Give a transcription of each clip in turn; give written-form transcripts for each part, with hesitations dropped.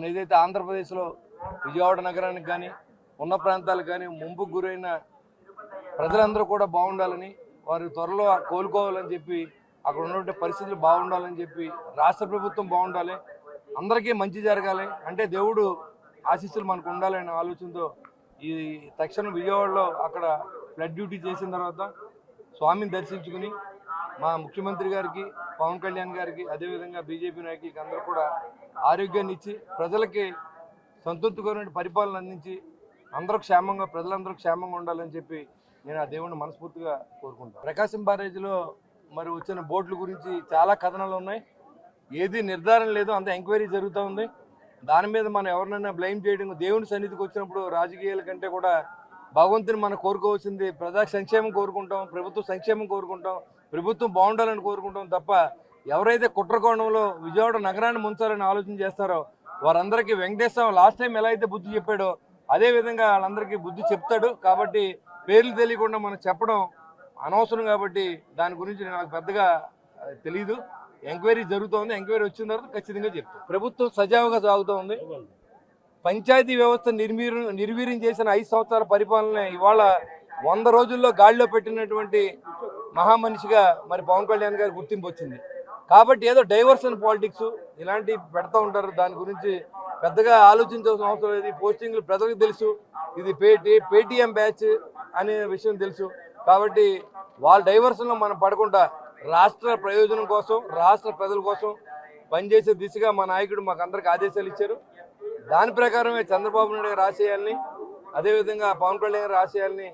ఏదైతే ఆంధ్రప్రదేశ్లో విజయవాడ నగరానికి కానీ ఉన్న ప్రాంతాలకు కానీ ముంపుకు గురైన ప్రజలందరూ కూడా బాగుండాలని, వారు త్వరలో కోలుకోవాలని చెప్పి, అక్కడ ఉన్నటువంటి పరిస్థితులు బాగుండాలని చెప్పి, రాష్ట్ర ప్రభుత్వం బాగుండాలి, అందరికీ మంచి జరగాలి అంటే దేవుడు ఆశీస్సులు మనకు ఉండాలనే ఆలోచనతో ఈ తక్షణం విజయవాడలో అక్కడ ఫ్లడ్ డ్యూటీ చేసిన తర్వాత స్వామిని దర్శించుకుని మా ముఖ్యమంత్రి గారికి, పవన్ కళ్యాణ్ గారికి, అదేవిధంగా బీజేపీ నాయకులకి అందరూ కూడా ఆరోగ్యాన్ని ఇచ్చి ప్రజలకి సంతృప్తికరమైన పరిపాలన అందించి ప్రజలందరూ క్షేమంగా ఉండాలని చెప్పి నేను ఆ దేవుడిని మనస్ఫూర్తిగా కోరుకుంటాను. ప్రకాశం బ్యారేజీలో మరి వచ్చిన బోట్ల గురించి చాలా కథనాలు ఉన్నాయి. ఏది నిర్ధారణ లేదు, అంత ఎంక్వైరీ జరుగుతూ ఉంది. దాని మీద మనం ఎవరినైనా బ్లేమ్ చేయడం, దేవుని సన్నిధికి వచ్చినప్పుడు రాజకీయాల కంటే కూడా భగవంతుని మనం కోరుకోవాల్సింది ప్రజా సంక్షేమం కోరుకుంటాం, ప్రభుత్వ సంక్షేమం కోరుకుంటాం, ప్రభుత్వం బాగుండాలని కోరుకుంటాం తప్ప ఎవరైతే కుట్రకోణంలో విజయవాడ నగరాన్ని ముంచాలని ఆలోచన చేస్తారో వారందరికీ వెంకటేశ్వర లాస్ట్ టైం ఎలా అయితే బుద్ధి చెప్పాడో అదే విధంగా వాళ్ళందరికీ బుద్ధి చెప్తాడు. కాబట్టి పేర్లు తెలియకుండా మనం చెప్పడం అనవసరం. కాబట్టి దాని గురించి నాకు పెద్దగా తెలీదు. ఎంక్వైరీ జరుగుతోంది, ఎంక్వైరీ వచ్చిన తర్వాత ఖచ్చితంగా చెప్తాం. ప్రభుత్వం సజావుగా సాగుతోంది. పంచాయతీ వ్యవస్థ నిర్వీర్యం చేసిన 5 సంవత్సరాల పరిపాలన ఇవాళ 100 రోజుల్లో గాడిలో పెట్టినటువంటి మహామనిషిగా మరి పవన్ కళ్యాణ్ గారి గుర్తింపు వచ్చింది. కాబట్టి ఏదో డైవర్షన్ పాలిటిక్స్ ఇలాంటివి పెడతా ఉంటారు. దాని గురించి పెద్దగా ఆలోచించాల్సిన అవసరం లేదు. పోస్టింగ్లు ప్రజలకు తెలుసు, ఇది పేటీఎం బ్యాచ్ అనే విషయం తెలుసు. కాబట్టి వాళ్ళ డైవర్షన్లో మనం పడకుండా రాష్ట్ర ప్రయోజనం కోసం, రాష్ట్ర ప్రజల కోసం పనిచేసే దిశగా మా నాయకుడు మాకు అందరికి ఆదేశాలు ఇచ్చారు. దాని ప్రకారమే చంద్రబాబు నాయుడు గారి ఆశయాల్ని, అదేవిధంగా పవన్ కళ్యాణ్ గారి ఆశయాల్ని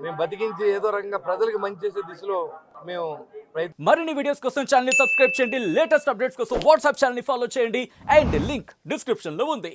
మేము బతికించి ఏదో రకంగా ప్రజలకు మంచి చేసే దిశలో మేము మరిన్ని వీడియోస్ కోసం ఛానల్ ని సబ్స్క్రైబ్ చేయండి. లేటెస్ట్ అప్డేట్స్ కోసం వాట్సాప్ ఛానల్ ని ఫాలో చేయండి. అండ్ లింక్ డిస్క్రిప్షన్ లో ఉంది.